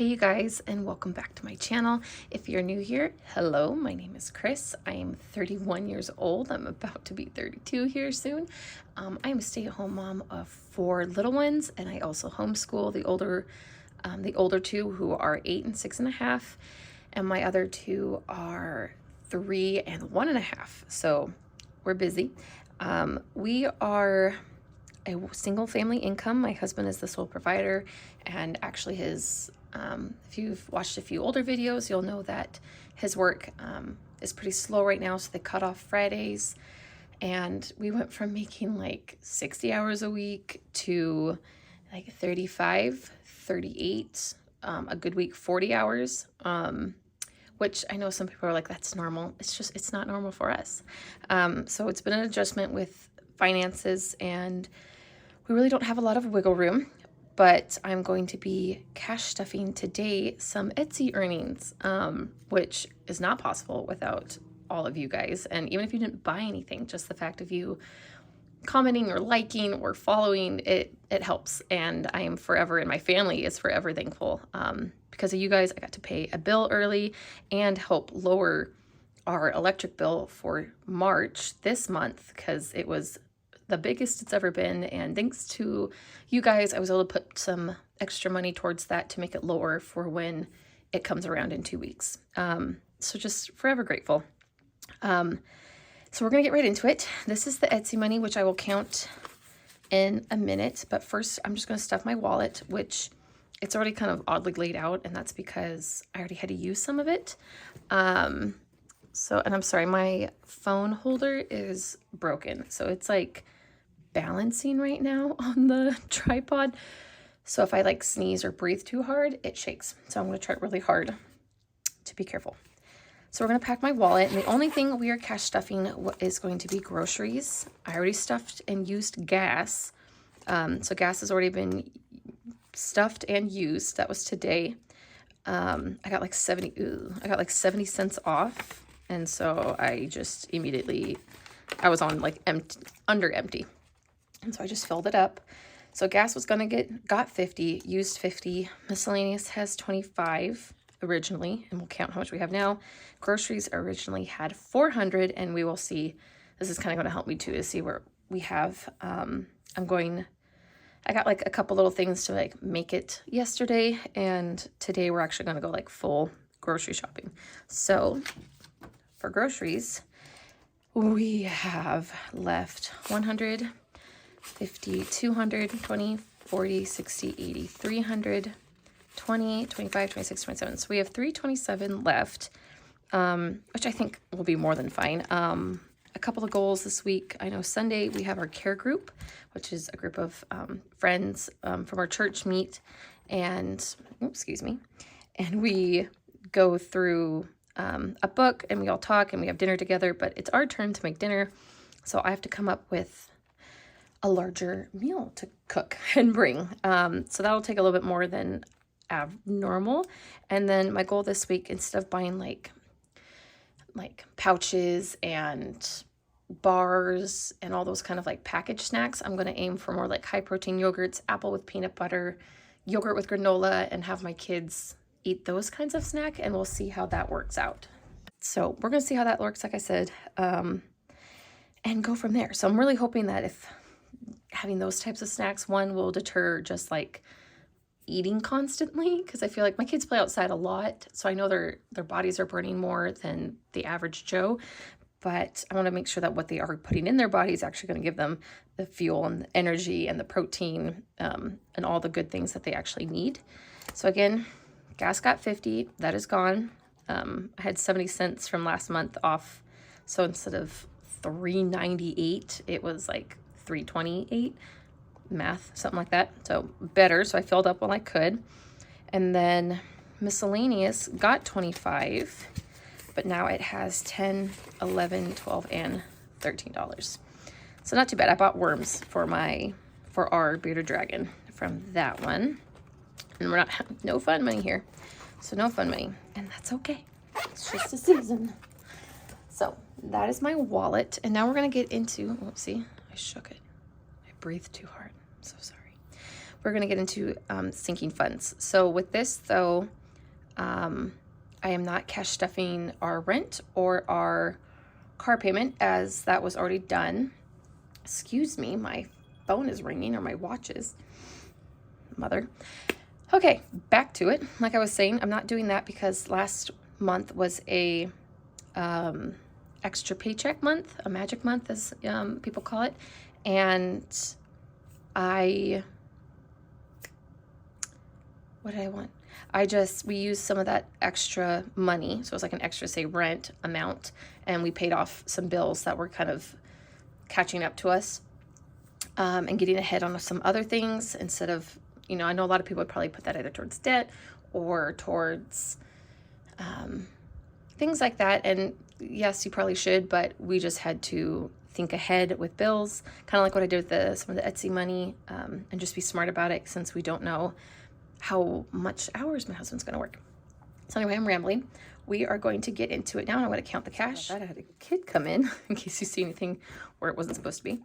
Hey you guys, and welcome back to my channel. If you're new here, hello, my name is Chris. I am 31 years old. I'm about to be 32 here soon. I am a stay-at-home mom of 4 little ones, and I also homeschool the older two, who are 8 and 6.5, and my other 2 are 3 and 1.5. So we're busy. We are a single family income. My husband is the sole provider, and actually if you've watched a few older videos, you'll know that his work is pretty slow right now, so they cut off Fridays, and we went from making like 60 hours a week to like 35, 38, a good week 40 hours, which I know some people are like, that's normal. It's not normal for us. So it's been an adjustment with finances, and we really don't have a lot of wiggle room, but I'm going to be cash stuffing today some Etsy earnings, which is not possible without all of you guys. And even if you didn't buy anything, just the fact of you commenting or liking or following, it helps. And I am forever, and my family is forever thankful. Because of you guys, I got to pay a bill early and help lower our electric bill for March this month, because it was the biggest it's ever been, and thanks to you guys I was able to put some extra money towards that to make it lower for when it comes around in 2 weeks. So just forever grateful. So we're gonna get right into it. This is the Etsy money, which I will count in a minute, but first I'm just gonna stuff my wallet, which it's already kind of oddly laid out, and that's because I already had to use some of it. And I'm sorry, my phone holder is broken, so it's like balancing right now on the tripod. So if I like sneeze or breathe too hard, it shakes. So I'm going to try really hard to be careful. So we're going to pack my wallet, and the only thing we are cash stuffing is going to be groceries. I already stuffed and used gas. So gas has already been stuffed and used. That was today. I got like 70 cents off. And so I just immediately, I was on like under empty. And so I just filled it up. So gas was got 50, used 50. Miscellaneous has 25 originally, and we'll count how much we have now. Groceries originally had 400, and we will see. This is kind of going to help me too, to see where we have. I got like a couple little things to like make it yesterday, and today we're actually going to go like full grocery shopping. So for groceries, we have left 100, 50, 200, 20, 40, 60, 80, 300, 20, 25, 26, 27. So we have 327 left, which I think will be more than fine. A couple of goals this week. I know Sunday we have our care group, which is a group of friends from our church meet, and and we go through a book, and we all talk, and we have dinner together. But it's our turn to make dinner, so I have to come up with a larger meal to cook and bring. So that'll take a little bit more than normal. And then my goal this week, instead of buying like pouches and bars and all those kind of like packaged snacks, I'm going to aim for more like high protein yogurts, apple with peanut butter, yogurt with granola, and have my kids eat those kinds of snack, and we'll see how that works out. So we're going to see how that works, like I said, and go from there. So I'm really hoping that if having those types of snacks, one, will deter just like eating constantly, because I feel like my kids play outside a lot, so I know their bodies are burning more than the average Joe, but I want to make sure that what they are putting in their body is actually going to give them the fuel and the energy and the protein, and all the good things that they actually need. So again, gas got 50, that is gone. I had 70 cents from last month off, so instead of $3.98, it was like $3.28, math, something like that. So better. So I filled up while I could. And then miscellaneous got 25, but now it has 10, 11, 12, and $13. So not too bad. I bought worms for our bearded dragon from that one. And we're not, no fun money here. So no fun money. And that's okay. It's just a season. So that is my wallet. And now we're going to get into, let's see, I shook it. I breathed too hard. I'm so sorry. we're going to get into sinking funds. So with this, though, I am not cash stuffing our rent or our car payment, as that was already done. Excuse me, my phone is ringing, or my watch is. Mother. Okay, back to it. Like I was saying, I'm not doing that because last month was a extra paycheck month, a magic month, as people call it. And what did I want? We used some of that extra money. So it was like an extra, say, rent amount. And we paid off some bills that were kind of catching up to us, and getting ahead on some other things instead of, you know, I know a lot of people would probably put that either towards debt or towards things like that. And yes, you probably should, but we just had to think ahead with bills, kind of like what I did with some of the Etsy money, and just be smart about it, since we don't know how much hours my husband's going to work. So anyway, I'm rambling. We are going to get into it now, and I'm going to count the cash. I had a kid come in case you see anything where it wasn't supposed to be.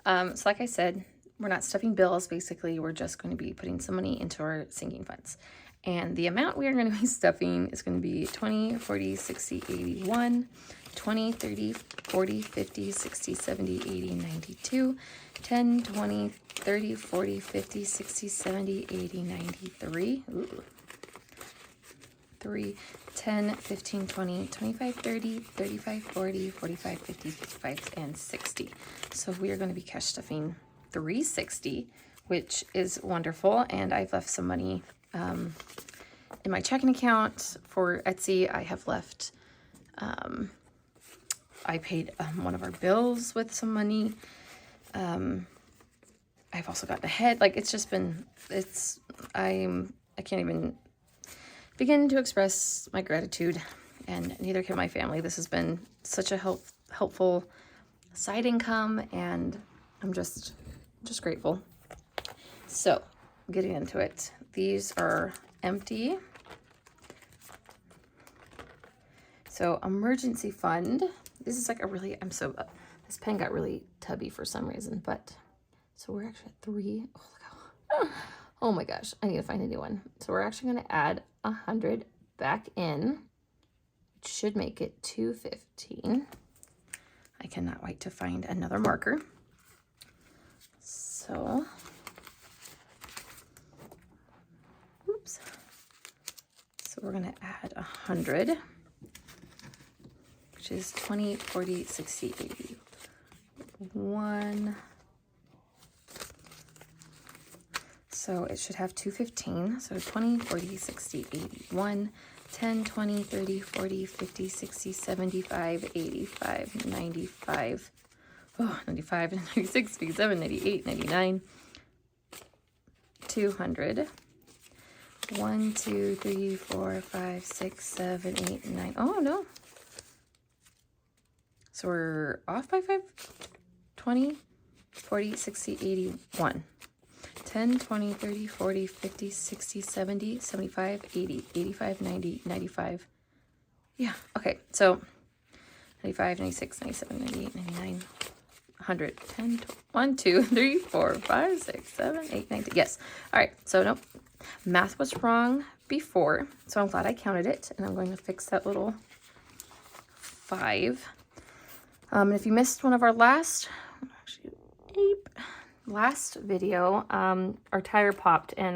So like I said, we're not stuffing bills. Basically, we're just going to be putting some money into our sinking funds. And the amount we are going to be stuffing is going to be 20, 40, 60, 81, 20, 30, 40, 50, 60, 70, 80, 92, 10, 20, 30, 40, 50, 60, 70, 80, 93. Ooh. 3, 10, 15, 20, 25, 30, 35, 40, 45, 50, 55, and 60. So we are going to be cash stuffing 360, which is wonderful. And I've left some money in my checking account for Etsy. I have left, I paid one of our bills with some money. I've also gotten ahead. Like, it's just been, I can't even begin to express my gratitude, and neither can my family. This has been such a helpful side income, and I'm just grateful. So, getting into it. These are empty. So, emergency fund. This is like a really, this pen got really tubby for some reason, but, so we're actually at 3. Oh, look how, oh my gosh, I need to find a new one. So we're actually going to add 100 back in, which should make it 215. I cannot wait to find another marker. So, oops. So we're going to add 100, which is 20, 40, 60, 80. 1. So it should have 215. So 20, 40, 60, 81, 10, 20, 30, 40, 50, 60, 75, 85, 95. Oh, 95, 96, 97, 98, 99. 200. 1, 2, 3, 4, 5, 6, 7, 8, 9. Oh, no. So we're off by 5. 20, 40, 60, 81. 10, 20, 30, 40, 50, 60, 70, 75, 80, 85, 90, 95. Yeah, okay. So 95, 96, 97, 98, 99, 100, 10, 1, 2, 3, 4, 5, 6, 7, 8, 9, 10. Yes. All right. So nope. Math was wrong before. So I'm glad I counted it. And I'm going to fix that little 5. And if you missed one of our last video, our tire popped, and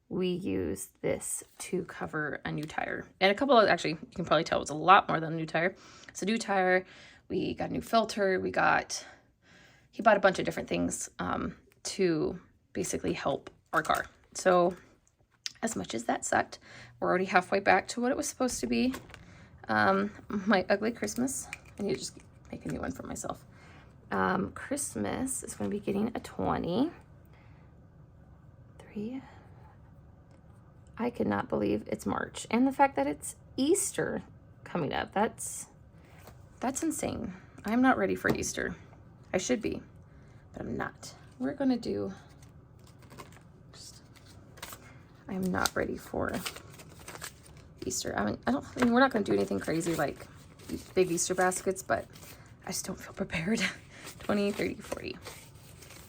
we used this to cover a new tire. And a couple of, actually, you can probably tell it was a lot more than a new tire. It's a new tire. We got a new filter. He bought a bunch of different things to basically help our car. So as much as that sucked, we're already halfway back to what it was supposed to be. My ugly Christmas. I need to just make a new one for myself. Christmas is going to be getting a 20. 3. I could not believe it's March. And the fact that it's Easter coming up. That's insane. I'm not ready for Easter. I should be, but I'm not. We're going to do... I'm not ready for Easter. I mean, we're not going to do anything crazy like big Easter baskets, but I just don't feel prepared. 20, 30, 40.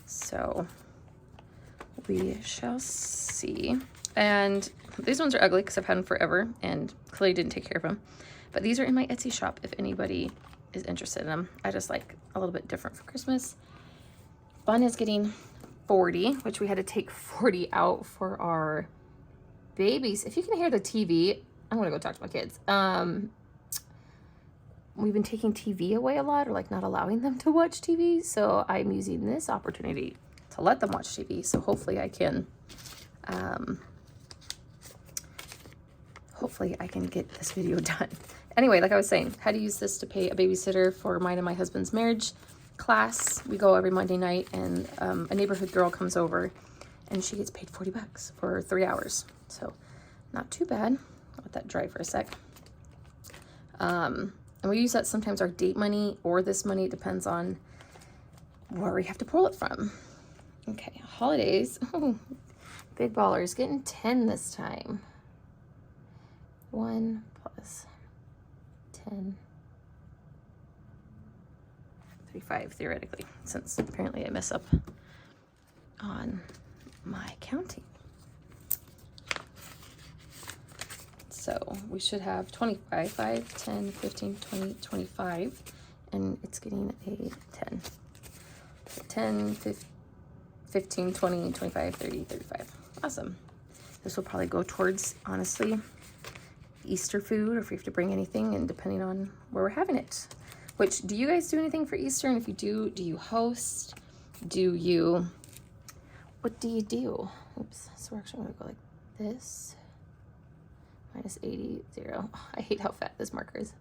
So we shall see. And these ones are ugly because I've had them forever and clearly didn't take care of them. But these are in my Etsy shop if anybody is interested in them. I just like a little bit different for Christmas. Bun is getting 40, which we had to take 40 out for our babies. If you can hear the TV, I'm gonna go talk to my kids. We've been taking TV away a lot, or like not allowing them to watch TV. So I'm using this opportunity to let them watch TV. So hopefully I can, get this video done. Anyway, like I was saying, had to use this to pay a babysitter for mine and my husband's marriage class. We go every Monday night, and a neighborhood girl comes over and she gets paid 40 bucks for 3 hours. So not too bad. I'll let that dry for a sec. And we use that sometimes our date money or this money. It depends on where we have to pull it from. Okay, holidays. Oh, big ballers getting 10 this time. 1 plus 10. 35 theoretically, since apparently I mess up on my counting. So we should have 25, 5, 10, 15, 20, 25, and it's getting a 10. 10, 15, 20, 25, 30, 35. Awesome. This will probably go towards, honestly, Easter food, or if we have to bring anything, and depending on where we're having it. Which, do you guys do anything for Easter? And if you do you host? What do you do? Oops, so we're actually gonna go like this. Minus 80, 0. Oh, I hate how fat this marker is.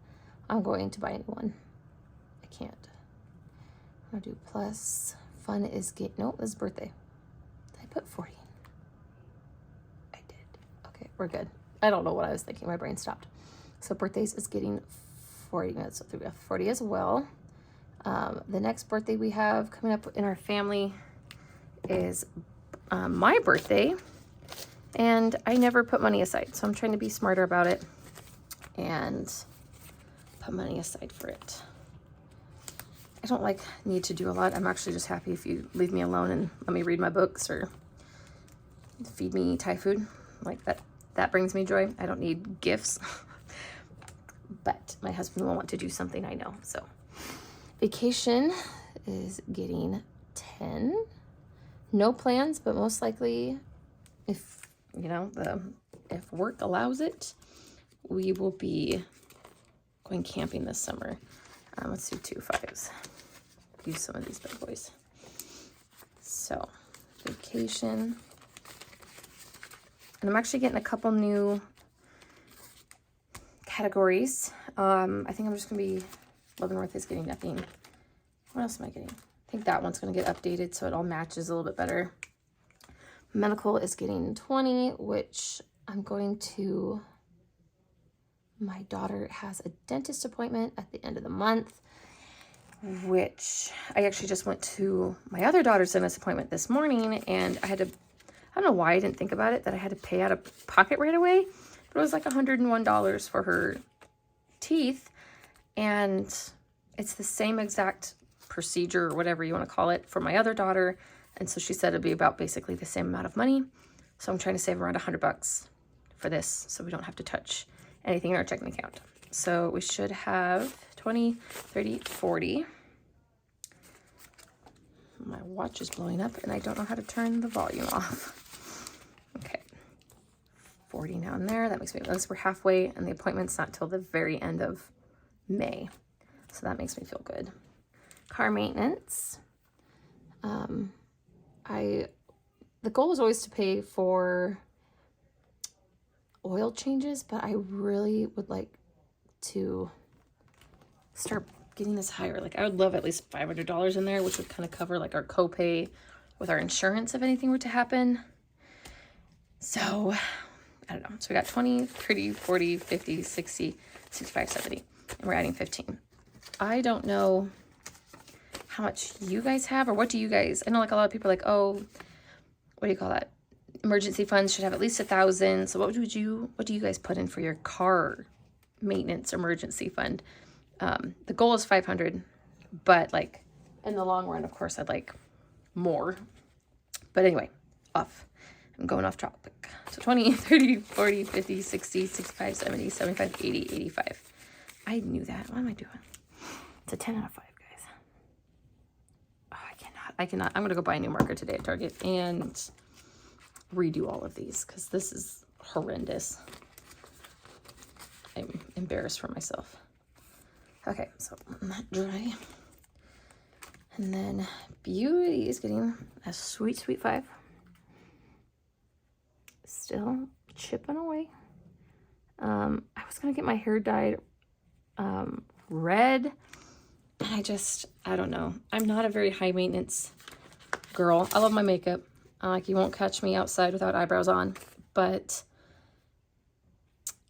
I'm going to buy a new one. I can't. I'm gonna do plus. Fun is no, this is birthday. Did I put 40? I did. Okay, we're good. I don't know what I was thinking. My brain stopped. So birthdays is getting 40 minutes. So we have 40 as well. The next birthday we have coming up in our family is my birthday. And I never put money aside. So I'm trying to be smarter about it and put money aside for it. I don't need to do a lot. I'm actually just happy if you leave me alone and let me read my books or feed me Thai food. Like that brings me joy. I don't need gifts. But my husband will want to do something, I know. So vacation is getting 10. No plans, but most likely if if work allows it, we will be going camping this summer. Let's do 2 5s. Use some of these big boys. So vacation. And I'm actually getting a couple new categories. I think I'm just gonna be, Leavenworth is getting nothing. What else am I getting? I think that one's gonna get updated so it all matches a little bit better. Medical is getting 20, which I'm going to, my daughter has a dentist appointment at the end of the month, which I actually just went to my other daughter's dentist appointment this morning, and I don't know why I didn't think about it, that I had to pay out of pocket right away, but it was like $101 for her teeth, and it's the same exact procedure or whatever you want to call it for my other daughter. And so she said it'd be about basically the same amount of money. So I'm trying to save around $100 for this so we don't have to touch anything in our checking account. So we should have 20, 30, 40. My watch is blowing up and I don't know how to turn the volume off. Okay, 40 now and there. That makes me, at least we're halfway, and the appointment's not till the very end of May. So that makes me feel good. Car maintenance. The goal is always to pay for oil changes, but I really would like to start getting this higher. Like I would love at least $500 in there, which would kind of cover like our copay with our insurance if anything were to happen. So I don't know. So we got 20, 30, 40, 50, 60, 65, 70, and we're adding 15. I don't know how much you guys have, or what do you guys, I know like a lot of people are like, oh, what do you call that? Emergency funds should have at least 1,000. So what do you guys put in for your car maintenance emergency fund? The goal is 500, but like in the long run, of course, I'd like more. But anyway, off. I'm going off topic. So 20, 30, 40, 50, 60, 65, 70, 75, 80, 85. I knew that. What am I doing? It's a 10 out of 5, guys. Oh, I cannot. I'm going to go buy a new marker today at Target and redo all of these because this is horrendous. I'm embarrassed for myself. Okay, so let that dry. And then Beauty is getting a sweet, sweet 5. Still chipping away. I was going to get my hair dyed red. And I don't know. I'm not a very high maintenance girl. I love my makeup. Like, you won't catch me outside without eyebrows on. But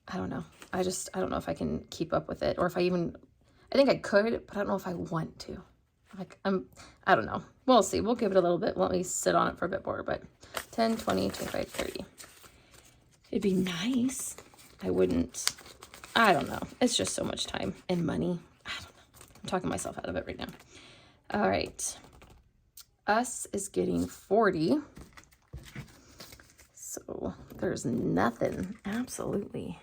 I don't know. I don't know if I can keep up with it. Or if I think I could, but I don't know if I want to. Like, I don't know. We'll see. We'll give it a little bit. Let me sit on it for a bit more. But 10, 20, 25, 30. It'd be nice. I don't know. It's just so much time and money. I don't know. I'm talking myself out of it right now. All right. Us is getting 40. So there's nothing, absolutely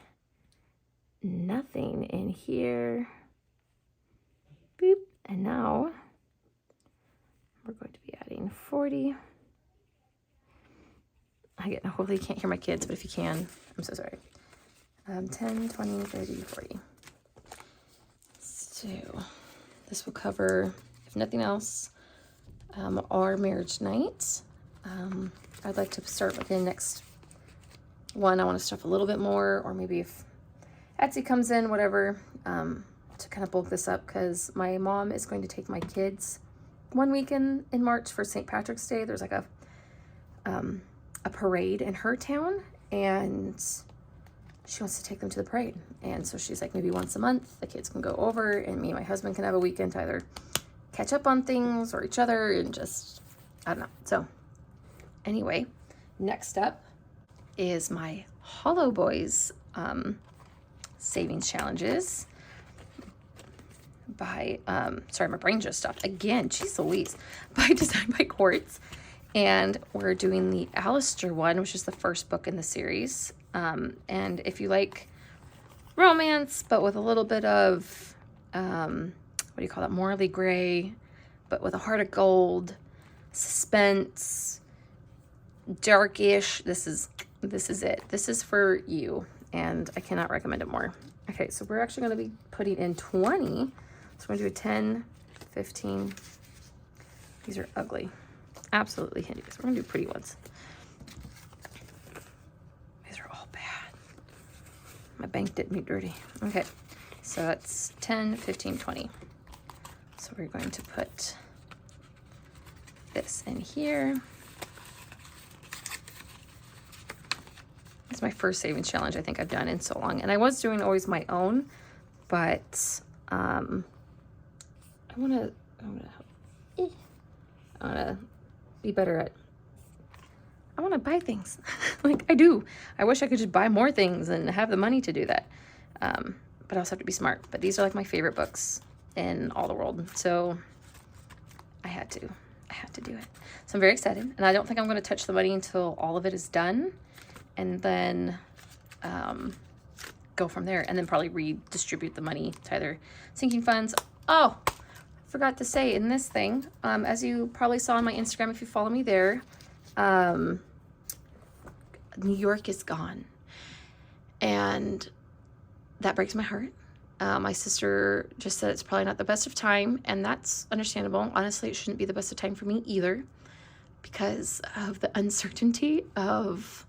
nothing in here. Boop. And now we're going to be adding 40. Hopefully you can't hear my kids, but if you can, I'm so sorry. 10, 20, 30, 40. So this will cover, if nothing else, our marriage night. I'd like to start with the next one. I want to stuff a little bit more, or maybe if Etsy comes in, whatever, to kind of bulk this up, because my mom is going to take my kids one weekend in March for St. Patrick's Day. There's like a parade in her town, and she wants to take them to the parade. And so she's like, maybe once a month the kids can go over, and me and my husband can have a weekend to either catch up on things or each other, and just, I don't know. So anyway, next up is my Hollow Boys savings challenges by, sorry, my brain just stopped again. Jeez Louise. By Design by Quartz. And we're doing the Alistair one, which is the first book in the series. And if you like romance, but with a little bit of, what do you call that? Morally gray, but with a heart of gold, suspense, darkish. This is it. This is for you. And I cannot recommend it more. Okay, so we're actually going to be putting in 20. So we're going to do a 10, 15. These are ugly. Absolutely hideous. We're going to do pretty ones. These are all bad. My bank did me dirty. Okay, so that's 10, 15, 20. So we're going to put this in here. It's my first savings challenge I think I've done in so long. And I was doing always my own, but I want to be better at, I want to buy things. Like, I do. I wish I could just buy more things and have the money to do that. But I also have to be smart. But these are like my favorite books in all the world. So I had to do it. So I'm very excited. And I don't think I'm going to touch the money until all of it is done. And then go from there. And then probably redistribute the money to either sinking funds. Oh, forgot to say in this thing, as you probably saw on my Instagram if you follow me there, New York is gone. And that breaks my heart. My sister just said it's probably not the best of time, and that's understandable. Honestly, it shouldn't be the best of time for me either, because of the uncertainty of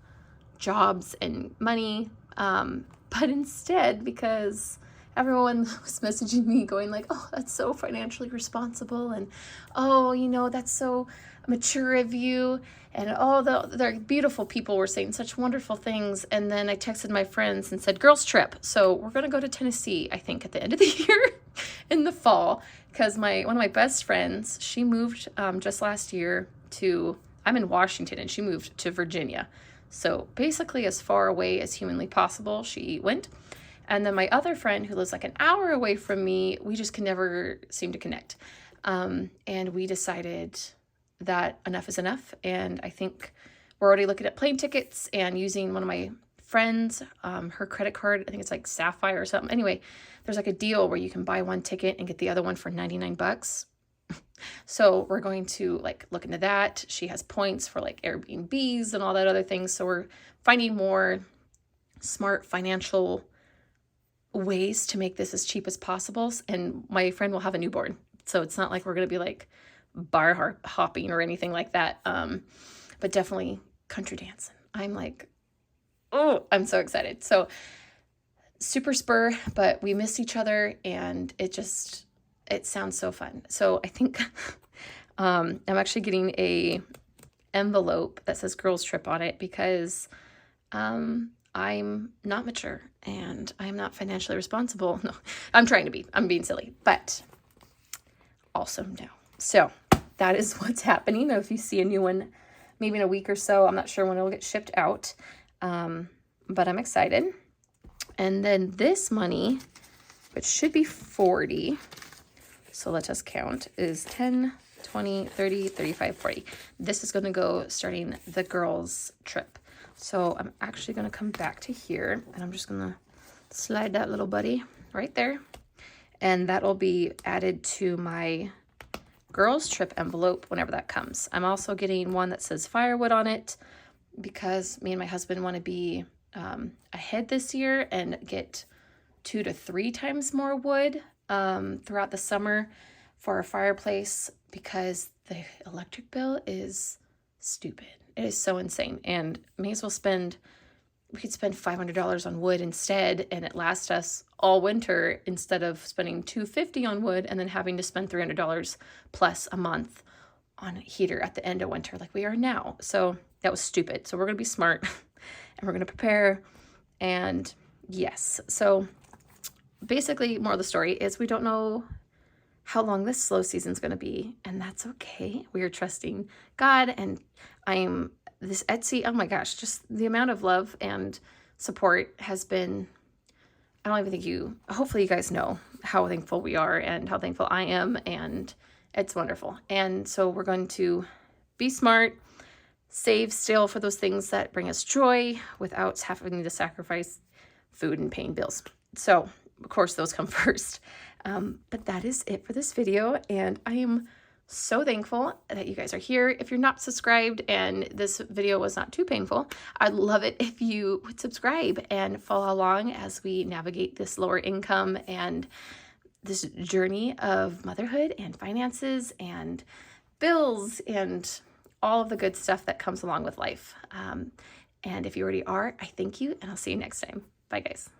jobs and money. But instead, because everyone was messaging me going like, oh, that's so financially responsible, and oh, you know, that's so mature of you, and oh, the beautiful people were saying such wonderful things. And then I texted my friends and said, girls trip. So we're going to go to Tennessee, I think, at the end of the year in the fall, because one of my best friends, she moved just last year to, I'm in Washington, and she moved to Virginia. So basically as far away as humanly possible, she went. And then my other friend, who lives like an hour away from me, we just can never seem to connect. And we decided that enough is enough. And I think we're already looking at plane tickets and using one of my friends, her credit card. I think it's like Sapphire or something. Anyway, there's like a deal where you can buy one ticket and get the other one for 99 bucks. So we're going to like look into that. She has points for like Airbnbs and all that other things. So we're finding more smart financial ways to make this as cheap as possible. And my friend will have a newborn. So it's not like we're going to be like bar hopping or anything like that. But definitely country dancing. I'm like, oh, I'm so excited. So super spur, but we miss each other and it sounds so fun. So I think I'm actually getting a envelope that says girls trip on it because I'm not mature and I'm not financially responsible. No, I'm trying to be. I'm being silly, but also no. So that is what's happening. Now, if you see a new one, maybe in a week or so, I'm not sure when it'll get shipped out, but I'm excited. And then this money, which should be 40, so let us count, is 10, 20, 30, 35, 40. This is going to go starting the girls' trip. So I'm actually going to come back to here, and I'm just going to slide that little buddy right there. And that'll be added to my girls' trip envelope whenever that comes. I'm also getting one that says firewood on it because me and my husband want to be ahead this year and get 2 to 3 times more wood throughout the summer for our fireplace because the electric bill is stupid. It is so insane, and we could spend $500 on wood instead, and it lasts us all winter instead of spending $250 on wood and then having to spend $300 plus a month on a heater at the end of winter like we are now. So that was stupid. So we're going to be smart and we're going to prepare. And yes, so basically more of the story is we don't know how long this slow season is going to be, and that's okay. We are trusting God, and this Etsy, oh my gosh, just the amount of love and support has been, I don't even think hopefully you guys know how thankful we are and how thankful I am, and it's wonderful. And so we're going to be smart, save still for those things that bring us joy without having to sacrifice food and paying bills. So of course those come first. But that is it for this video, and I am so thankful that you guys are here. If you're not subscribed and this video was not too painful, I'd love it if you would subscribe and follow along as we navigate this lower income and this journey of motherhood and finances and bills and all of the good stuff that comes along with life. And if you already are, I thank you, and I'll see you next time. Bye, guys.